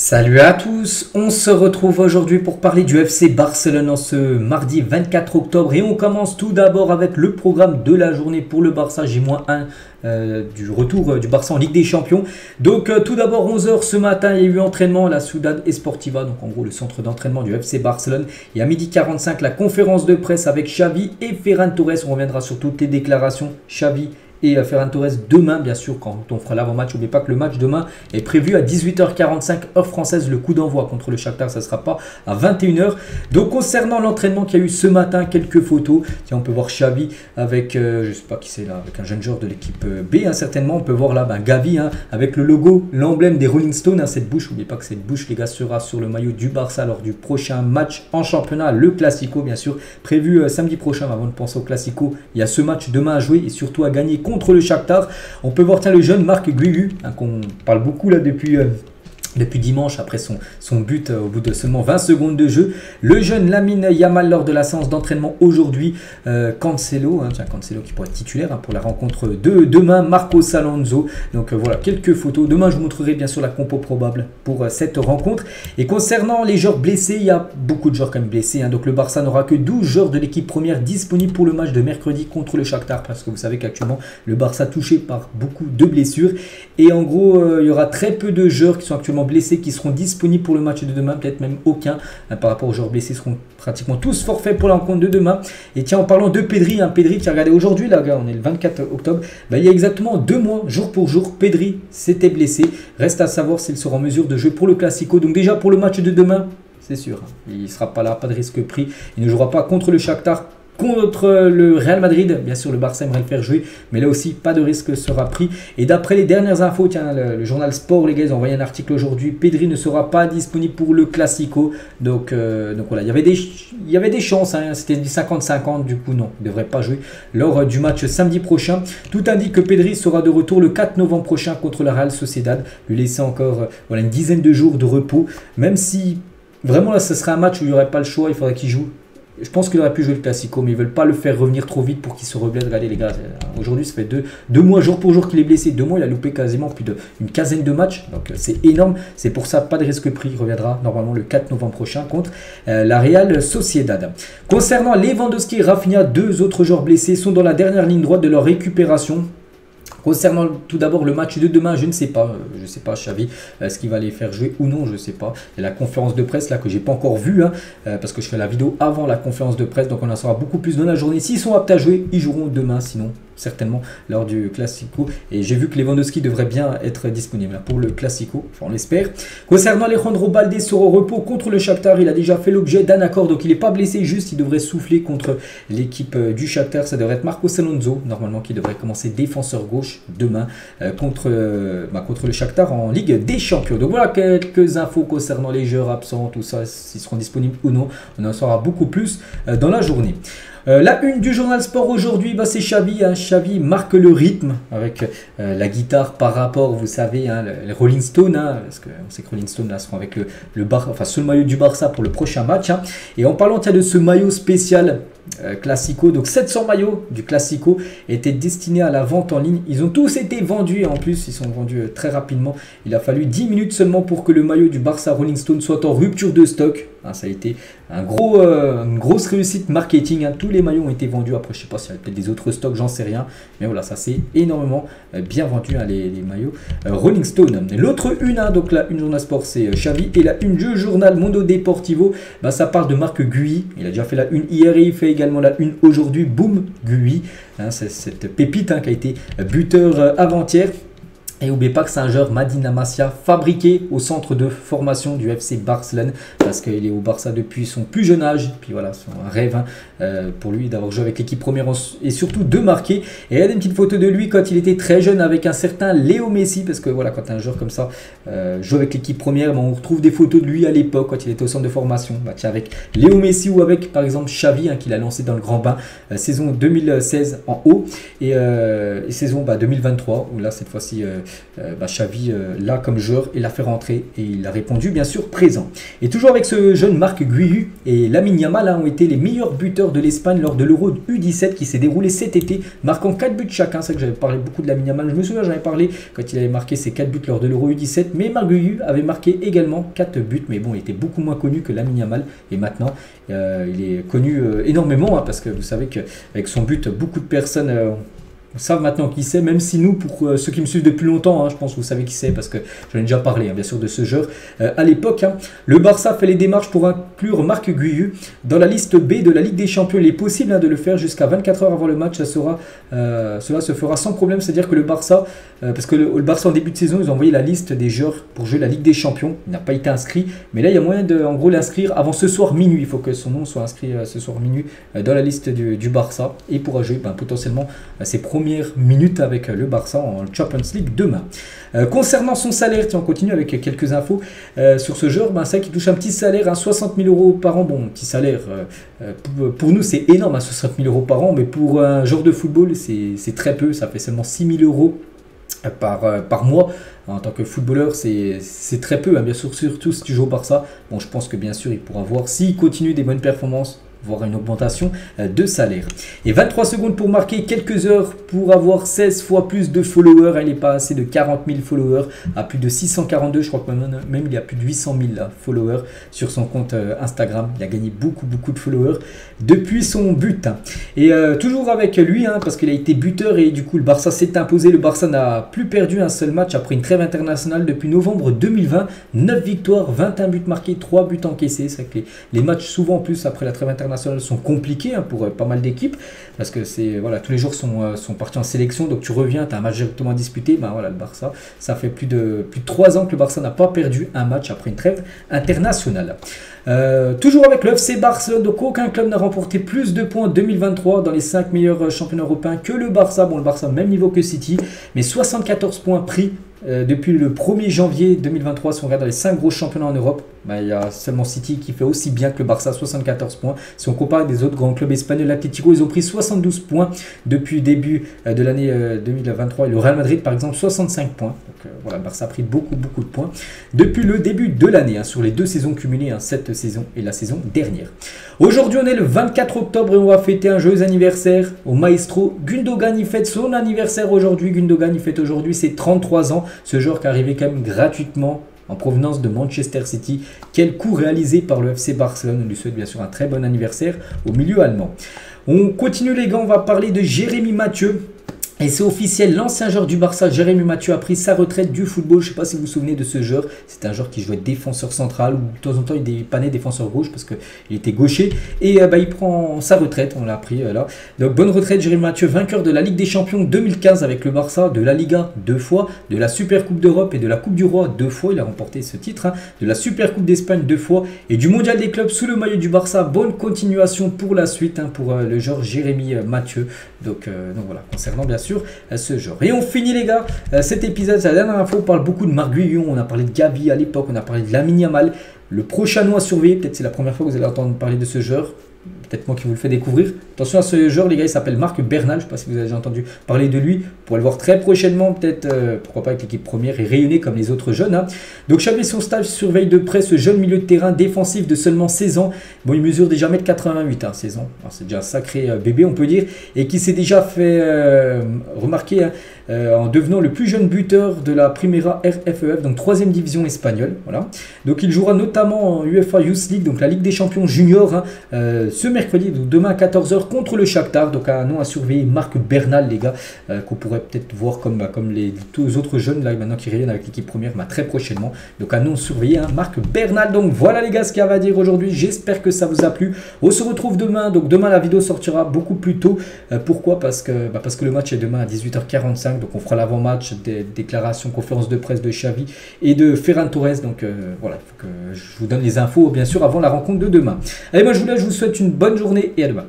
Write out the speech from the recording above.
Salut à tous, on se retrouve aujourd'hui pour parler du FC Barcelone en ce mardi 24 octobre et on commence tout d'abord avec le programme de la journée pour le Barça J-1 du retour du Barça en Ligue des Champions. Donc tout d'abord 11 h ce matin il y a eu entraînement à la Ciudad Esportiva, donc en gros le centre d'entraînement du FC Barcelone, et à 12h45 la conférence de presse avec Xavi et Ferran Torres. On reviendra sur toutes les déclarations Xavi et Ferran Torres demain, bien sûr, quand on fera l'avant-match. N'oubliez pas que le match demain est prévu à 18h45 heure française. Le coup d'envoi contre le Shakhtar, ça ne sera pas à 21h. Donc concernant l'entraînement qu'il y a eu ce matin, quelques photos. Tiens, on peut voir Xavi avec, je ne sais pas qui c'est là, avec un jeune joueur de l'équipe B, certainement. On peut voir là Gavi avec le logo, l'emblème des Rolling Stones, cette bouche. N'oubliez pas que cette bouche, les gars, sera sur le maillot du Barça lors du prochain match en championnat, le Classico, bien sûr, prévu samedi prochain. Avant de penser au Classico, il y a ce match demain à jouer et surtout à gagner contre le Shakhtar. On peut voir le jeune Marc Guiu, qu'on parle beaucoup là depuis dimanche après son but au bout de seulement 20 secondes de jeu. Le jeune Lamine Yamal lors de la séance d'entraînement aujourd'hui. Cancelo, Cancelo qui pourrait être titulaire pour la rencontre de demain. Marcos Alonso. Donc voilà quelques photos. Demain je vous montrerai bien sûr la compo probable pour cette rencontre. Et concernant les joueurs blessés, il y a beaucoup de joueurs quand même blessés. Donc le Barça n'aura que 12 joueurs de l'équipe première disponibles pour le match de mercredi contre le Shakhtar, parce que vous savez qu'actuellement le Barça touché par beaucoup de blessures. Et en gros il y aura très peu de joueurs qui sont actuellement blessés qui seront disponibles pour le match de demain, peut-être même aucun par rapport aux joueurs blessés. Seront pratiquement tous forfaits pour la rencontre de demain. Et tiens, en parlant de Pedri, Pedri qui a regardé aujourd'hui, là, on est le 24 octobre, il y a exactement 2 mois, jour pour jour, Pedri s'était blessé. Reste à savoir s'il sera en mesure de jouer pour le Classico. Donc déjà pour le match de demain, c'est sûr, il ne sera pas là, pas de risque pris. Il ne jouera pas contre le Shakhtar. Contre le Real Madrid, bien sûr le Barça aimerait le faire jouer, mais là aussi pas de risque sera pris. Et d'après les dernières infos, tiens, le journal Sport, les gars, ils ont envoyé un article aujourd'hui, Pedri ne sera pas disponible pour le Classico. Donc voilà, il y avait des chances, c'était du 50-50, du coup non, il ne devrait pas jouer lors du match samedi prochain. Tout indique que Pedri sera de retour le 4 novembre prochain contre la Real Sociedad, lui laisser encore une dizaine de jours de repos, même si vraiment là ce serait un match où il n'y aurait pas le choix, il faudrait qu'il joue. Je pense qu'il aurait pu jouer le Classico, mais ils ne veulent pas le faire revenir trop vite pour qu'il se reblesse. Regardez les gars, aujourd'hui ça fait deux mois jour pour jour qu'il est blessé. 2 mois, il a loupé quasiment plus d'une quinzaine de matchs. Donc c'est énorme. C'est pour ça, pas de risque pris. Il reviendra normalement le 4 novembre prochain contre la Real Sociedad. Concernant Lewandowski et Rafinha, 2 autres joueurs blessés, sont dans la dernière ligne droite de leur récupération. Concernant tout d'abord le match de demain, je ne sais pas Xavi, est-ce qu'il va les faire jouer ou non, je ne sais pas. Il y a la conférence de presse là que j'ai pas encore vue, parce que je fais la vidéo avant la conférence de presse, donc on en saura beaucoup plus dans la journée. S'ils sont aptes à jouer, ils joueront demain, sinon certainement lors du Classico. Et j'ai vu que Lewandowski devrait bien être disponible pour le Classico, enfin, on l'espère. Concernant Alejandro Balde sera au repos contre le Shakhtar, il a déjà fait l'objet d'un accord, donc il n'est pas blessé, juste il devrait souffler contre l'équipe du Shakhtar. Ça devrait être Marcos Alonso normalement qui devrait commencer défenseur gauche demain contre le Shakhtar en Ligue des Champions. Donc voilà quelques infos concernant les joueurs absents, tout ça, s'ils seront disponibles ou non. On en saura beaucoup plus dans la journée. La une du journal Sport aujourd'hui, c'est Xavi. Xavi marque le rythme avec la guitare par rapport, vous savez, les Rolling Stones, parce qu'on sait que Rolling Stones là, seront avec le maillot du Barça pour le prochain match. Et en parlant de ce maillot spécial Classico, donc 700 maillots du Classico étaient destinés à la vente en ligne. Ils ont tous été vendus et en plus ils sont vendus très rapidement. Il a fallu 10 minutes seulement pour que le maillot du Barça Rolling Stone soit en rupture de stock. Ça a été une grosse réussite marketing. Tous les maillots ont été vendus. Après, je sais pas s'il y a peut-être des autres stocks, j'en sais rien. Mais voilà, ça c'est énormément bien vendu, les maillots Rolling Stone. L'autre une, donc la une journal sport, c'est Xavi. Et la une du journal Mundo Deportivo, ça parle de Marc Guiu. Il a déjà fait la une hier et il fait également la une aujourd'hui. Boum, Guiu. C'est cette pépite qui a été buteur avant-hier. Et n'oubliez pas que c'est un joueur Madina Masia fabriqué au centre de formation du FC Barcelone, parce qu'il est au Barça depuis son plus jeune âge. Puis voilà, c'est un rêve pour lui d'avoir joué avec l'équipe première et surtout de marquer. Et il y a une petite photo de lui quand il était très jeune avec un certain Léo Messi, parce que voilà, quand un joueur comme ça joue avec l'équipe première, on retrouve des photos de lui à l'époque quand il était au centre de formation. Avec Léo Messi ou avec par exemple Xavi qu'il a lancé dans le grand bain, saison 2016 en haut et saison 2023 où là cette fois-ci Xavi l'a comme joueur et l'a fait rentrer et il a répondu bien sûr présent. Et toujours avec ce jeune Marc Guiu et Lamine Yamal ont été les meilleurs buteurs de l'Espagne lors de l'Euro U17 qui s'est déroulé cet été, marquant 4 buts chacun. C'est que j'avais parlé beaucoup de Lamine Yamal, je me souviens, j'avais parlé quand il avait marqué ses 4 buts lors de l'Euro U17, mais Marc Guiu avait marqué également 4 buts, mais bon, il était beaucoup moins connu que Lamine Yamal et maintenant il est connu énormément parce que vous savez qu'avec son but, beaucoup de personnes savent maintenant qui c'est, même si nous, pour ceux qui me suivent depuis longtemps, je pense que vous savez qui c'est parce que j'en ai déjà parlé bien sûr de ce joueur à l'époque. Le Barça fait les démarches pour inclure Marc Guiu dans la liste B de la Ligue des Champions. Il est possible de le faire jusqu'à 24 heures avant le match, cela se fera sans problème, c'est-à-dire que le Barça, parce que le Barça en début de saison, ils ont envoyé la liste des joueurs pour jouer la Ligue des Champions, il n'a pas été inscrit, mais là il y a moyen de en gros l'inscrire avant ce soir minuit, il faut que son nom soit inscrit ce soir minuit dans la liste du Barça et pourra jouer potentiellement ses premières minutes avec le Barça en Champions League demain. Concernant son salaire, on continue avec quelques infos sur ce joueur. C'est vrai qu'il touche un petit salaire, 60 000 euros par an. Bon, petit salaire, pour nous c'est énorme, 60 000 euros par an, mais pour un joueur de football c'est très peu, ça fait seulement 6 000 euros par mois. En tant que footballeur, c'est très peu, bien sûr, surtout si tu joues au Barça. Bon, je pense que bien sûr il pourra voir, s'il continue des bonnes performances, voire une augmentation de salaire. Et 23 secondes pour marquer, quelques heures pour avoir 16 fois plus de followers. Il est passé de 40 000 followers à plus de 642. Je crois que même il y a plus de 800 000 followers sur son compte Instagram. Il a gagné beaucoup de followers depuis son but. Et toujours avec lui, parce qu'il a été buteur et du coup le Barça s'est imposé. Le Barça n'a plus perdu un seul match après une trêve internationale depuis novembre 2020. 9 victoires, 21 buts marqués, 3 buts encaissés. C'est vrai que les matchs souvent en plus après la trêve internationale sont compliqués pour pas mal d'équipes parce que tous les jours sont partis en sélection, donc tu reviens, tu as un match directement disputé. Le Barça, ça fait plus de 3 ans que le Barça n'a pas perdu un match après une trêve internationale. Toujours avec le FC Barcelone, donc aucun club n'a remporté plus de points en 2023 dans les 5 meilleurs championnats européens que le Barça. Bon, le Barça même niveau que City, mais 74 points pris depuis le 1er janvier 2023. Si on regarde dans les 5 gros championnats en Europe, il y a seulement City qui fait aussi bien que le Barça, 74 points. Si on compare avec des autres grands clubs espagnols, l'Atlético, ils ont pris 72 points depuis le début de l'année 2023. Et le Real Madrid, par exemple, 65 points. Donc le Barça a pris beaucoup de points depuis le début de l'année, sur les 2 saisons cumulées, cette saison et la saison dernière. Aujourd'hui, on est le 24 octobre et on va fêter un joyeux anniversaire au maestro Gundogan. Il fête son anniversaire aujourd'hui. Gundogan, il fête aujourd'hui ses 33 ans. Ce joueur qui est arrivé quand même gratuitement en provenance de Manchester City. Quel coup réalisé par le FC Barcelone. On lui souhaite bien sûr un très bon anniversaire au milieu allemand. On continue les gars, on va parler de Jérémy Mathieu. Et c'est officiel, l'ancien joueur du Barça, Jérémy Mathieu, a pris sa retraite du football. Je ne sais pas si vous vous souvenez de ce joueur. C'est un joueur qui jouait défenseur central ou de temps en temps il dépannait défenseur gauche parce qu'il était gaucher. Et il prend sa retraite, on l'a appris là. Donc bonne retraite Jérémy Mathieu, vainqueur de la Ligue des Champions 2015 avec le Barça, de la Liga 2 fois, de la Super Coupe d'Europe et de la Coupe du Roi 2 fois. Il a remporté ce titre, de la Super Coupe d'Espagne 2 fois et du Mondial des clubs sous le maillot du Barça. Bonne continuation pour la suite pour le joueur Jérémy Mathieu. Donc voilà, concernant bien sûr ce genre. Et on finit les gars, cet épisode, c'est la dernière fois, on parle beaucoup de Marc Guiu, on a parlé de Gavi à l'époque, on a parlé de Lamine Yamal. Le prochain nom à surveiller, peut-être c'est la première fois que vous allez entendre parler de ce joueur. Peut-être moi qui vous le fais découvrir. Attention à ce joueur les gars, il s'appelle Marc Bernal. Je ne sais pas si vous avez déjà entendu parler de lui. Vous pourrez le voir très prochainement, peut-être, pourquoi pas avec l'équipe première et rayonner comme les autres jeunes. Donc Xavi son stage surveille de près ce jeune milieu de terrain défensif de seulement 16 ans. Bon, il mesure déjà 1,88 m, 16 ans. C'est déjà un sacré bébé on peut dire. Et qui s'est déjà fait remarquer en devenant le plus jeune buteur de la Primera RFEF, donc 3e division espagnole. Voilà. Donc il jouera notamment en UEFA Youth League, donc la Ligue des Champions juniors, ce mercredi, donc demain à 14 h contre le Shakhtar. Donc un nom à surveiller, Marc Bernal les gars, qu'on pourrait peut-être voir comme tous les autres jeunes là maintenant qui rayonnent avec l'équipe première très prochainement. Donc un nom à surveiller, Marc Bernal. Donc voilà les gars ce qu'il y a à dire aujourd'hui. J'espère que ça vous a plu. On se retrouve demain. Donc demain la vidéo sortira beaucoup plus tôt. Pourquoi? Parce que le match est demain à 18 h 45. Donc on fera l'avant-match, des déclarations, conférences de presse de Xavi et de Ferran Torres. Donc voilà, il faut que je vous donne les infos bien sûr avant la rencontre de demain. Allez, moi je vous laisse, je vous souhaite une bonne journée et à demain.